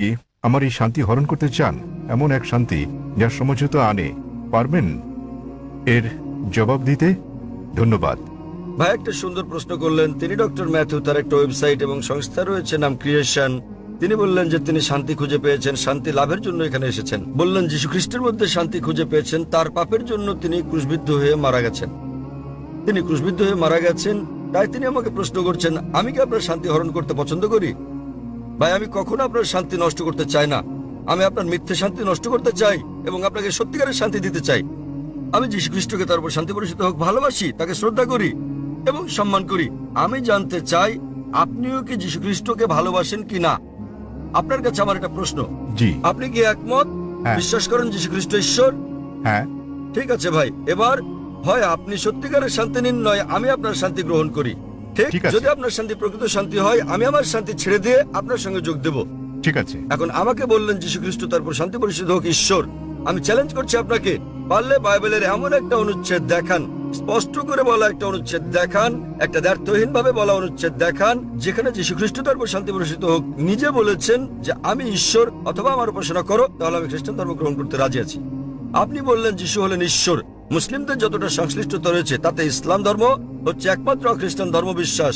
কি আমার এই শান্তি হরণ করতে চান? এমন এক শান্তি যা সমঝোতা আনে, পারবেন এর জবাব দিতে? ধন্যবাদ। ভাই একটা সুন্দর প্রশ্ন করলেন। তিনি ডক্টর ম্যাথু, তার একটা ওয়েবসাইট এবং সংস্থা রয়েছে নাম ক্রিয়েশন। তিনি বললেন যে তিনি শান্তি খুঁজে পেয়েছেন, শান্তি লাভের জন্য এখানে এসেছেন। বললেন যীশু খ্রিস্টের মধ্যে শান্তি খুঁজে পেয়েছেন, তার পাপের জন্য তিনি ক্রুশবিদ্ধ হয়ে মারা গেছেন। তিনি ক্রুশবিদ্ধ হয়ে মারা গেছেন, তাই তিনি আমাকে প্রশ্ন করছেন আমি কি আপনার শান্তি হরণ করতে পছন্দ করি? ভাই আমি কখনো আপনার শান্তি নষ্ট করতে চাই না। আমি আপনার মিথ্যে শান্তি নষ্ট করতে চাই এবং আপনাকে সত্যিকারের শান্তি দিতে চাই। আমি যীশু খ্রিস্টকে তার উপর শান্তি বর্ষিত হোক ভালোবাসি, তাকে শ্রদ্ধা করি এবং সম্মান করি। আমি জানতে চাই আপনিও কি যীশু খ্রিস্টকে ভালোবাসেন কি না। আপনার কাছে আমার একটা প্রশ্ন, জি। আপনি কি একমত? হ্যাঁ। বিশ্বাস করেন যীশু খ্রিস্ট ঈশ্বর? হ্যাঁ। ঠিক আছে ভাই, এবার হয় আপনি সত্যিকারের শান্তি নিন, নয় আমি আপনার শান্তি গ্রহণ করি। ঠিক আছে। যদি আপনার শান্তি প্রকৃত শান্তি হয়, আমি আমার শান্তি ছেড়ে দিয়ে আপনার সঙ্গে যোগ দেব। ঠিক আছে। এখন আমাকে বললেন যীশু খ্রিস্ট তার উপর শান্তি বর্ষিত হোক ঈশ্বর। আমি চ্যালেঞ্জ করছি আপনাকে, পারলে বাইবেলের এমন একটা অনুচ্ছেদ দেখান, স্পষ্ট করে বলা একটা অনুচ্ছেদ দেখান, একটা দ্ব্যর্থহীন ভাবে বলা অনুচ্ছেদ দেখান, যেখানে যীশু খ্রিস্ট তার উপর শান্তি বর্ষিত হোক নিজে বলেছেন যে আমি ঈশ্বর অথবা আমার উপাসনা করো, তাহলে আমি খ্রিস্টান ধর্ম গ্রহণ করতে রাজি আছি। আপনি বললেন যিশু হলেন ঈশ্বর। মুসলিমদের যতটা সংশ্লিষ্টতা রয়েছে তাতে ইসলাম ধর্ম হচ্ছে একমাত্র খ্রিস্টান ধর্ম বিশ্বাস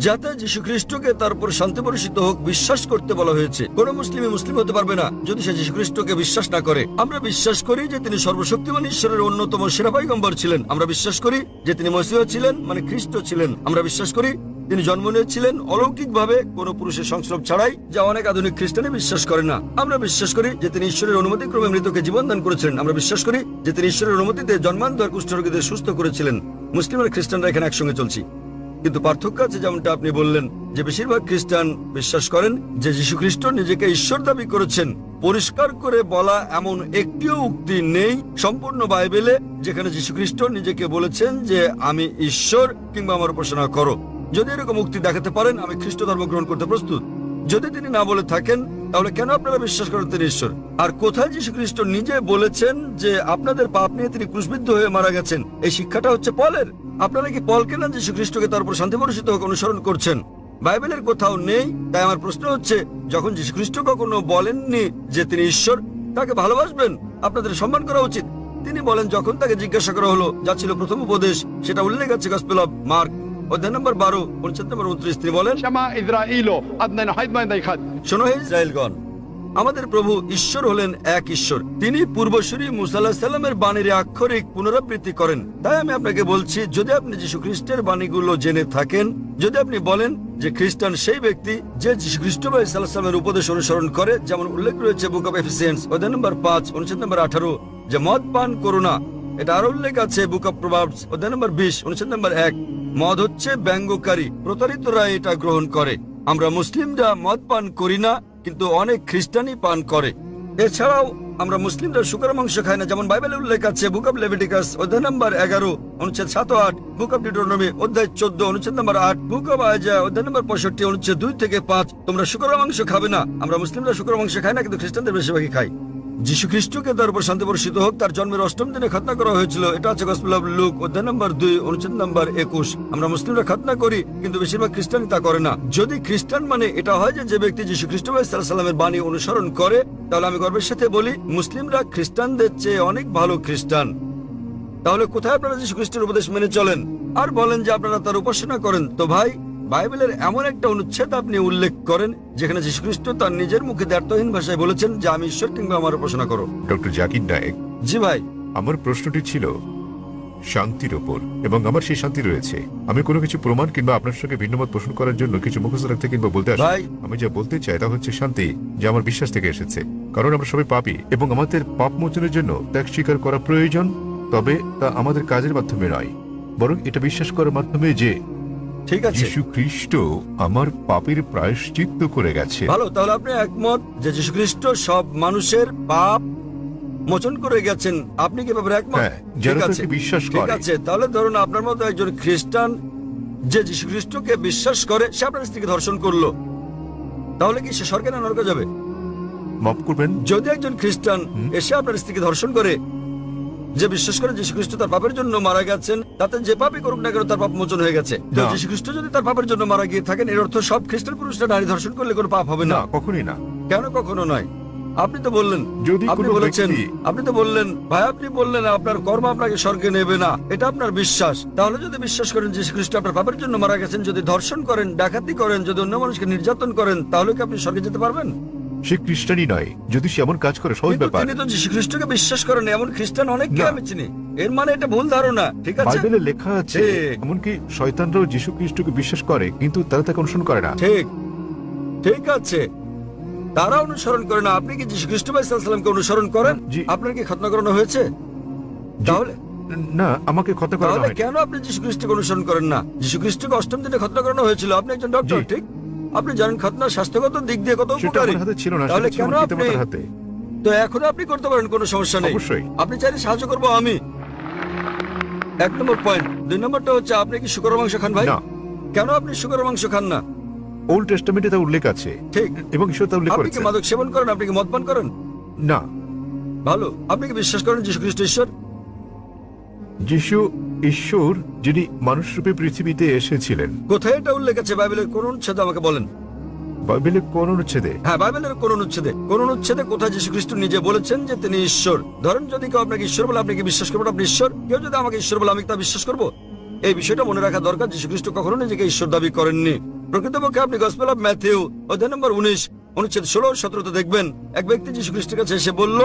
যাতে যীশু খ্রিস্টকে তার উপর শান্তি বর্ষিত হোক বিশ্বাস করতে বলা হয়েছে। কোন মুসলিমই মুসলিম হতে পারবে না যদি সে যীশু খ্রিস্টকে বিশ্বাস না করে। আমরা বিশ্বাস করি যে তিনি সর্বশক্তিমান ঈশ্বরের অন্যতম সেরা পয়গম্বর ছিলেন। আমরা বিশ্বাস করি যে তিনি মসিহ ছিলেন, মানে খ্রিস্ট ছিলেন। আমরা বিশ্বাস করি তিনি জন্ম নিয়েছিলেন অলৌকিকভাবে, কোন পুরুষের সংস্রব ছাড়াই, যা অনেক আধুনিক খ্রিস্টানে বিশ্বাস করে না। আমরা বিশ্বাস করি যে তিনি ঈশ্বরের অনুমতি ক্রমে মৃতকে জীবন দান করেছিলেন। আমরা বিশ্বাস করি যে তিনি ঈশ্বরের অনুমতিতে জন্মান্তর কুষ্ঠরোগীদের সুস্থ করেছিলেন। মুসলিম আর খ্রিস্টানরা এখানে একসঙ্গে চলছি, কিন্তু পার্থক্য আছে। যেমনটা আপনি বললেন যে বেশিরভাগ খ্রিস্টান বিশ্বাস করেন যে যীশু খ্রিস্ট নিজেকে ঈশ্বর দাবি করেছেন। পরিষ্কার করে বলা এমন একটিও উক্তি নেই সম্পূর্ণ বাইবেলে যেখানে যীশু খ্রিস্ট নিজেকে বলেছেন যে আমি ঈশ্বর কিংবা আমার উপাসনা করো। যদি এরকম উক্তি দেখাতে পারেন, আমি খ্রিস্ট ধর্ম গ্রহণ করতে প্রস্তুত। যদি তিনি না বলে থাকেন, তাহলে কেন আপনারা বিশ্বাস করেন তিনি ঈশ্বর? আর কোথায় যীশু খ্রিস্ট নিজে বলেছেন যে আপনাদের পাপ নিয়ে তিনি ক্রুশবিদ্ধ হয়ে মারা গেছেন? এই শিক্ষাটা হচ্ছে পলের। আপনারা কি পলকে না যীশু খ্রিস্টকে তার উপর শান্তি বর্ষিত হোক অনুসরণ করছেন? বাইবেলের কোথাও নেই। তাই আমার প্রশ্ন হচ্ছে, যখন যীশু খ্রিস্ট কখনো বলেননি যে তিনি ঈশ্বর, তাকে ভালোবাসবেন, আপনাদের সম্মান করা উচিত। তিনি বলেন, যখন তাকে জিজ্ঞাসা করা হলো, যা ছিল প্রথম উপদেশ, সেটা উল্লেখ আছে গসপেল অফ মার্ক অধ্যায় নম্বর 12 অনুচ্ছেদ নম্বর 29। তিনি বলেন, শোনো হে ইসরায়েলগণ, আমাদের প্রভু ঈশ্বর হলেন এক ঈশ্বর। তিনি পূর্বসূরি মুসা আলাইহিস সালামের বাণীর আক্ষরিক পুনরাবৃত্তি করেন। তাই আমি আপনাকে বলছি, যদি আপনি যীশু খ্রিস্টের বাণীগুলো জেনে থাকেন, যদি আপনি বলেন যে খ্রিস্টান সেই ব্যক্তি যে যীশু খ্রিস্ট বা ঈসা আলাইহিস সালামের উপদেশ অনুসরণ করে, যেমন উল্লেখ রয়েছে বুক অফ এফিসিয়েন্স অধ্যায় নম্বর 5 অনুচ্ছেদ নম্বর 18, যে মদ পান করো না। এটা আরো উল্লেখ আছে বুক অফ প্রভাবস অধ্যায় নম্বর 20 অনুচ্ছেদ নম্বর 1। মদ হচ্ছে ব্যঙ্গকারী, প্রতারিতরা এটা গ্রহণ করে। আমরা মুসলিমরা মদ পান করি না, কিন্তু অনেক খ্রিস্টানই পান করে। এছাড়াও আমরা মুসলিমরা শুকরের মাংস খাই না, যেমন বাইবেলে উল্লেখ আছে বুক অফ লেভিটিকাস অধ্যায় নম্বর 11 অনুচ্ছেদ 7 ও 8, বুক অফ ডিউটেরোনমি অধ্যায় 14 অনুচ্ছেদ নম্বর 8, বুক অফ আইজায়া অধ্যায় নম্বর 65 অনুচ্ছেদ 2 থেকে 5। তোমরা শুকরের মাংস খাবে না। আমরা মুসলিমরা শুকরের মাংস খাই না, কিন্তু খ্রিস্টানদের বেশিরভাগই খাই। যীশু খ্রিস্টকে তার উপর শান্তি বর্ষিত হোক তার জন্মের 8ম দিনে খাতনা করা হয়েছিল। এটা আছে গসপেল অফ লুক অধ্যায় নম্বর 2 অনুচ্ছেদ নম্বর 21। আমরা মুসলিমরা খাতনা করি, কিন্তু বেশিরভাগ খ্রিস্টানই তা করে না। যদি খ্রিস্টান মানে এটা হয় যে ব্যক্তি যীশু খ্রিস্ট সাল্লাল্লাহু আলাইহি সাল্লামের বাণী অনুসরণ করে, তাহলে আমি গর্বের সাথে বলি মুসলিমরা খ্রিস্টানদের চেয়ে অনেক ভালো খ্রিস্টান। তাহলে কোথায় আপনারা যীশু খ্রিস্টের উপদেশ মেনে চলেন আর বলেন যে আপনারা তার উপাসনা করেন? তো ভাই, বাইবেলের এমন একটা অনুচ্ছেদ আপনি উল্লেখ করেন যেখানে যীশু খ্রিস্ট তার নিজের মুখে দ্ব্যর্থহীন ভাষায় বলেছেন যে আমি ঈশ্বর কিংবা আমার উপাসনা করো। ডক্টর জাকির নায়েক। জি ভাই। আমার প্রশ্নটি ছিল শান্তির উপর, এবং আমার সেই শান্তি রয়েছে। আমি কোনো কিছু প্রমাণ কিংবা আপনার সঙ্গে ভিন্নমত পোষণ করার জন্য কিছু মুখস্থ রাখতে কিংবা বলতে আসি। আমি যা বলতে চাই তা হচ্ছে শান্তি যা আমার বিশ্বাস থেকে এসেছে। কারণ আমরা সবাই পাপী এবং আমাদের পাপ মোচনের জন্য ত্যাগ স্বীকার করা প্রয়োজন। তবে তা আমাদের কাজের মাধ্যমে নয়, বরং এটা বিশ্বাস করার মাধ্যমে যে ঠিক আছে, যীশু খ্রিস্ট আমার পাপের প্রায়শ্চিত্ত করে গেছে। ভালো, তাহলে আপনি একমত যে যীশু খ্রিস্ট সব মানুষের পাপ মোচন করে গেছেন। আপনি কি ব্যাপারে একমত? ঠিক আছে, বিশ্বাস করে। ঠিক আছে, তাহলে ধরুন আপনার মতো একজন খ্রিস্টান যে যীশু খ্রিস্টকে বিশ্বাস করে, সে আপনার স্ত্রীকে ধর্ষণ করলো, তাহলে কি সে স্বর্গে না নরকে যাবে? মাফ করবেন, যদি একজন খ্রিস্টান এসে আপনার স্ত্রীকে ধর্ষণ করে, যে বিশ্বাস করে যীশু খ্রিস্ট তার পাপের জন্য মারা গেছেন, তাতে যে পাপই করুক না কেন তার পাপ মোচন হয়ে গেছে। তো যীশু খ্রিস্ট যদি তার পাপের জন্য মারা গিয়ে থাকেন, এর অর্থ সব খ্রিস্টান পুরুষরা নারী ধর্ষণ করলে কোনো পাপ হবে না? কখনোই না। কেন কখনো নয়? আপনি তো বললেন, যদি আপনি কোনো বলেছেন, ব্যক্তি- আপনি তো বললেন ভাই, আপনি বললেন আপনার কর্ম আপনাকে স্বর্গে নেবে না, এটা আপনার বিশ্বাস। তাহলে যদি বিশ্বাস করেন যীশু খ্রিস্ট আপনার পাপের জন্য মারা গেছেন, যদি ধর্ষণ করেন, ডাকাতি করেন, যদি অন্য মানুষকে নির্যাতন করেন, তাহলে কি আপনি স্বর্গে যেতে পারবেন? সে খ্রিস্টানই নয়, যদি সে এমন কাজ করে সহজ কিন্তু ব্যাপার। তিনি তো যীশু খ্রিস্টকে বিশ্বাস করেন, এমন খ্রিস্টান অনেককে না। আমি চিনি। এর মানে এটা ভুল ধারণা, ঠিক আছে? বাইবেলে লেখা আছে ঠিক। এমনকি শয়তানরাও যীশু খ্রিস্টকে বিশ্বাস করে, কিন্তু তারা তাকে অনুসরণ করে না। ঠিক, ঠিক আছে, তারা অনুসরণ করে না। আপনি কি যীশু খ্রিস্ট ভাই সাল্লামকে অনুসরণ করেন? জি। আপনার কি খতনা করানো হয়েছে? জি- তাহলে না, আমাকে কথা করা তাহলে হয়। কেন আপনি যীশু খ্রিস্টকে অনুসরণ করেন না? যীশু খ্রিস্টকে অষ্টম দিনে খতনা করানো হয়েছিল। আপনি একজন ডক্টর, জি। ঠিক? আপনি জানেন খতনা স্বাস্থ্যগত দিক দিয়ে কত সেটা উপকারী। আমার হাতে ছিল না, তাহলে সেটা ছিল কেন আমার আপনি, পিতামাতার হাতে। তো এখন আপনি করতে পারেন, কোনো সমস্যা নেই। অবশ্যই। আপনি চাইলে সাহায্য করবো আমি। 1 নম্বর পয়েন্ট। 2 নম্বরটা হচ্ছে, আপনি কি শুকরের মাংস খান ভাই? না। কেন আপনি শুকরের মাংস খান না? ওল্ড টেস্টামেন্টে তা উল্লেখ আছে, ঠিক। এবং ঈশ্বর তা উল্লেখ আপনি কি করেছেন। মাদক সেবন করেন? আপনি কি মদ পান করেন? না। ভালো। আপনি কি বিশ্বাস করেন যীশু খ্রিস্ট ঈশ্বর? যিশু ঈশ্বর, যিনি মানুষ রূপে পৃথিবীতে এসেছিলেন। কোথায় এটা উল্লেখ আছে বাইবেলের কোন অনুচ্ছেদে আমাকে বলেন? বাইবেলে কোন অনুচ্ছেদে? হ্যাঁ, বাইবেলের কোন অনুচ্ছেদে? কোন অনুচ্ছেদে কোথায় যীশু খ্রিস্ট নিজে বলেছেন যে তিনি ঈশ্বর? ধরেন যদি কেউ আপনাকে ঈশ্বর বলে, আপনি কি বিশ্বাস করবেন আপনি ঈশ্বর? কেউ যদি আমাকে ঈশ্বর বলে, আমি কি তা বিশ্বাস করবো? এই বিষয়টা মনে রাখা দরকার। যীশু খ্রিস্ট কখনো নিজেকে ঈশ্বর দাবি করেননি। প্রকৃতপক্ষে আপনি গসপেল অফ ম্যাথিউ অধ্যায় নম্বর 19 অনুচ্ছেদ 16-17 দেখবেন, এক ব্যক্তি যীশু খ্রিস্টের কাছে এসে বলল,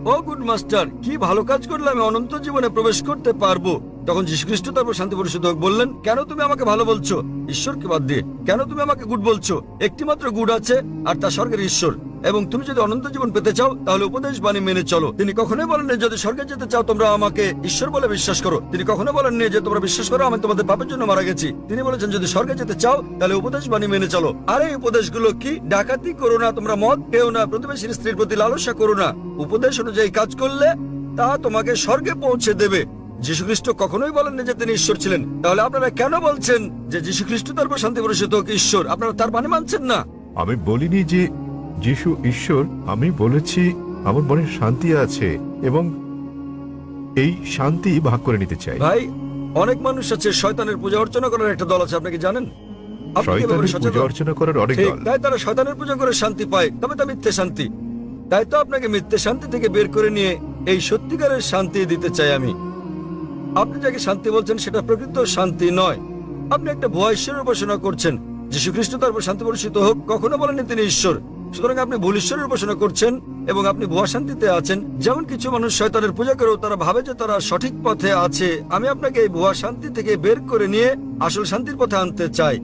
ও গুড মাস্টার, কি ভালো কাজ করলে আমি অনন্ত জীবনে প্রবেশ করতে পারবো? তখন যীশু খ্রিস্ট তারপর শান্তি পরিশুদ্ধ হোক বললেন, কেন তুমি আমাকে ভালো বলছো ঈশ্বরকে বাদ দিয়ে? কেন তুমি আমাকে গুড বলছো? একটি মাত্র গুড আছে, আর তা স্বর্গের ঈশ্বর। এবং তুমি যদি অনন্ত জীবন পেতে চাও, তাহলে উপদেশ বাণী মেনে চলো। তিনি কখনোই বলেননি যদি স্বর্গে যেতে চাও তোমরা আমাকে ঈশ্বর বলে বিশ্বাস করো। তিনি কখনো বলেননি যে তোমরা বিশ্বাস করো আমি তোমাদের পাপের জন্য মারা গেছি। তিনি বলেছেন যদি স্বর্গে যেতে চাও তাহলে উপদেশ বাণী মেনে চলো। আর এই উপদেশগুলো কি? ডাকাতি করো না, তোমরা মদ খেও না, প্রতিবেশীর স্ত্রীর প্রতি লালসা করো না। উপদেশ অনুযায়ী কাজ করলে তা তোমাকে স্বর্গে পৌঁছে দেবে। যীশু খ্রিস্ট কখনোই বলেননি যে তিনি ঈশ্বর ছিলেন। তাহলে আপনারা কেন বলছেন যে যীশু খ্রিস্ট তারপর শান্তি বর্ষিত হোক ঈশ্বর? আপনারা তার বাণী মানছেন না। আমি বলিনি যে যিশু ঈশ্বর, আমি বলেছি আমার মনে শান্তি আছে এবং এই শান্তি ভাগ করে নিতে চাই। ভাই, অনেক মানুষ আছে, শয়তানের পূজা অর্চনা করার একটা দল আছে, আপনি কি জানেন? আপনি কি ব্যাপারে শয়তানের সচেতন? পূজা অর্চনা করার অনেক ঠিক, দল। তাই তারা শয়তানের পূজা করে শান্তি পায়, তবে তা মিথ্যে শান্তি। তাই তো আপনাকে মিথ্যে শান্তি থেকে বের করে নিয়ে এই সত্যিকারের শান্তি দিতে চাই আমি। আপনি যাকে শান্তি বলছেন সেটা প্রকৃত শান্তি নয়। আপনি একটা ভুয়া ঈশ্বরের উপাসনা করছেন। যীশু খ্রিস্ট তারপর শান্তি বর্ষিত হোক কখনো বলেননি তিনি ঈশ্বর। সুতরাং আপনি ভুল ঈশ্বরের উপাসনা করছেন এবং আপনি ভুয়া শান্তিতে আছেন। যেমন কিছু মানুষ শয়তানের পূজা করেও তারা ভাবে যে তারা সঠিক পথে আছে। আমি আপনাকে এই ভুয়া শান্তি থেকে বের করে নিয়ে আসল শান্তির পথে আনতে চাই,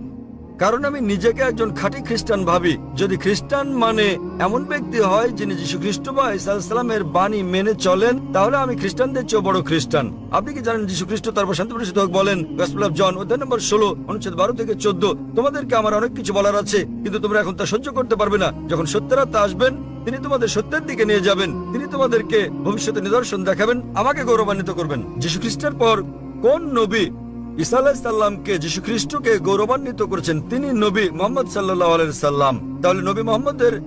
কারণ আমি নিজেকে একজন খাঁটি খ্রিস্টান ভাবি। যদি খ্রিস্টান মানে এমন ব্যক্তি হয় যিনি যীশু খ্রিস্ট বা ঈসা আলাইহিস সালামের বাণী মেনে চলেন, তাহলে আমি খ্রিস্টানদের চেয়েও বড় খ্রিস্টান। আপনি কি জানেন যীশু খ্রিস্ট তারপর শান্তি বর্ষিত হোক বলেন গসপেল অফ জন অধ্যায় নম্বর 16 অনুচ্ছেদ 12 থেকে 14, তোমাদেরকে আমার অনেক কিছু বলার আছে, কিন্তু তোমরা এখন তা সহ্য করতে পারবে না। যখন সত্যের আত্মা আসবেন তিনি তোমাদের সত্যের দিকে নিয়ে যাবেন। তিনি তোমাদেরকে ভবিষ্যতে নিদর্শন দেখাবেন, আমাকে গৌরবান্বিত করবেন। যীশু খ্রিস্টের পর কোন নবী ঈসা আলাইহিস সালামকে যীশু খ্রিস্টকে গৌরবান্বিত করেছেন? তিনি নবী মুহাম্মদ সাল্লাল্লাহু আলাইহি সাল্লাম। তাহলে নবী মুহাম্মদের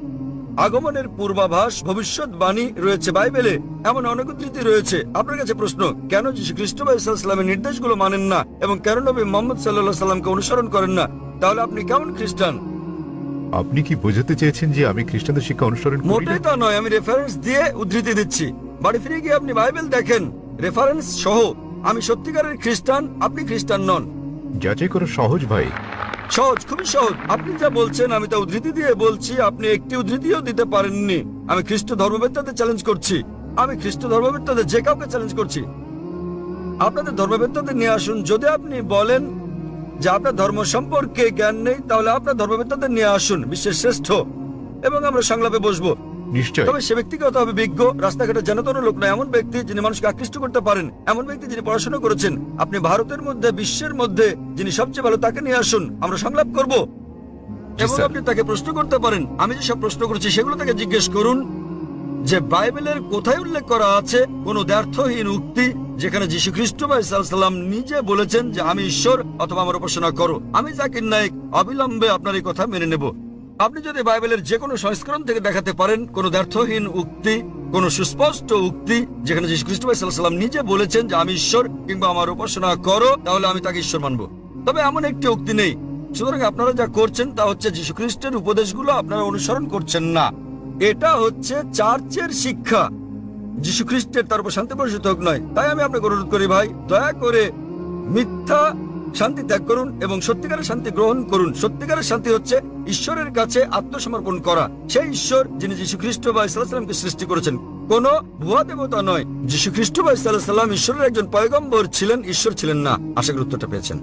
আগমনের পূর্বাভাস, ভবিষ্যৎবাণী রয়েছে বাইবেলে, এমন অনেক উদ্ধৃতি রয়েছে। আপনার কাছে প্রশ্ন, কেন যীশু খ্রিস্ট বা ঈসা আলাইহিস সালামের নির্দেশগুলো মানেন না এবং কেন নবী মুহাম্মদ সাল্লাল্লাহু আলাইহি সাল্লামকে অনুসরণ করেন না? তাহলে আপনি কেমন খ্রিস্টান? আপনি কি বোঝাতে চেয়েছেন যে আমি খ্রিস্টানদের শিক্ষা অনুসরণ করি না? মোটেই তা নয়, আমি রেফারেন্স দিয়ে উদ্ধৃতি দিচ্ছি। বাড়ি ফিরে গিয়ে আপনি বাইবেল দেখেন রেফারেন্স সহ। আমি সত্যিকারের খ্রিস্টান, আপনি খ্রিস্টান নন। যাচাই করা সহজ ভাই। সহজ, খুবই সহজ। আপনি যা বলছেন আমি তা উদ্ধৃতি দিয়ে বলছি, আপনি একটি উদ্ধৃতিও দিতে পারেননি। আমি খ্রিস্ট ধর্মবেত্তাদের চ্যালেঞ্জ করছি। আমি খ্রিস্ট ধর্মবেত্তাদের যে কাউকে চ্যালেঞ্জ করছি। আপনাদের ধর্মবেত্তাদের নিয়ে আসুন। যদি আপনি বলেন যে আপনার ধর্ম সম্পর্কে জ্ঞান নেই, তাহলে আপনার ধর্মবেত্তাদের নিয়ে আসুন, বিশ্বের শ্রেষ্ঠ, এবং আমরা সংলাপে বসবো। নিশ্চয়। তবে সে ব্যক্তিকে হতে হবে বিজ্ঞ, রাস্তাঘাটে জানাতন লোক নয়। এমন ব্যক্তি যিনি মানুষকে আকৃষ্ট করতে পারেন, এমন ব্যক্তি যিনি পড়াশোনা করেছেন। আপনি ভারতের মধ্যে, বিশ্বের মধ্যে যিনি সবচেয়ে ভালো, তাকে নিয়ে আসুন, আমরা সংলাপ করব। এবং স্যার। আপনি তাকে প্রশ্ন করতে পারেন। আমি যে সব প্রশ্ন করছি সেগুলো তাকে জিজ্ঞেস করুন যে বাইবেলের কোথায় উল্লেখ করা আছে কোন দ্ব্যর্থহীন উক্তি যেখানে যীশু খ্রিস্ট বা ঈসা আলাইহিস সালাম নিজে বলেছেন যে আমি ঈশ্বর অথবা আমার উপাসনা করো। আমি জাকির নায়েক অবিলম্বে আপনার এই কথা মেনে নেব। আপনি যদি বাইবেলের যে কোনো সংস্করণ থেকে দেখাতে পারেন কোন দ্ব্যর্থহীন উক্তি, কোন সুস্পষ্ট উক্তি যেখানে যীশু খ্রিস্ট বা ঈসা আলাইহিস সালাম নিজে বলেছেন যে আমি ঈশ্বর কিংবা আমার উপাসনা করো, তাহলে আমি তাকে ঈশ্বর মানব। তবে এমন একটি উক্তি নেই। সুতরাং আপনারা যা করছেন তা হচ্ছে যীশু খ্রিস্টের উপদেশগুলো আপনারা অনুসরণ করছেন না। এটা হচ্ছে চার্চের শিক্ষা। যীশু খ্রিস্টের তার উপর শান্তি বর্ষিত হোক নয়। তাই আমি আপনাকে অনুরোধ করি ভাই, দয়া করে মিথ্যা শান্তি ত্যাগ করুন এবং সত্যিকারের শান্তি গ্রহণ করুন। সত্যিকারের শান্তি হচ্ছে ঈশ্বরের কাছে আত্মসমর্পণ করা। সেই ঈশ্বর যিনি যীশু খ্রিস্ট বা ইসা সাল্লামকে সৃষ্টি করেছেন, কোনো ভুয়া দেবতা নয়। যীশু খ্রিস্ট বা ইসা সাল্লাম ঈশ্বরের একজন পয়গম্বর ছিলেন, ঈশ্বর ছিলেন না। আশা করি উত্তরটা পেয়েছেন।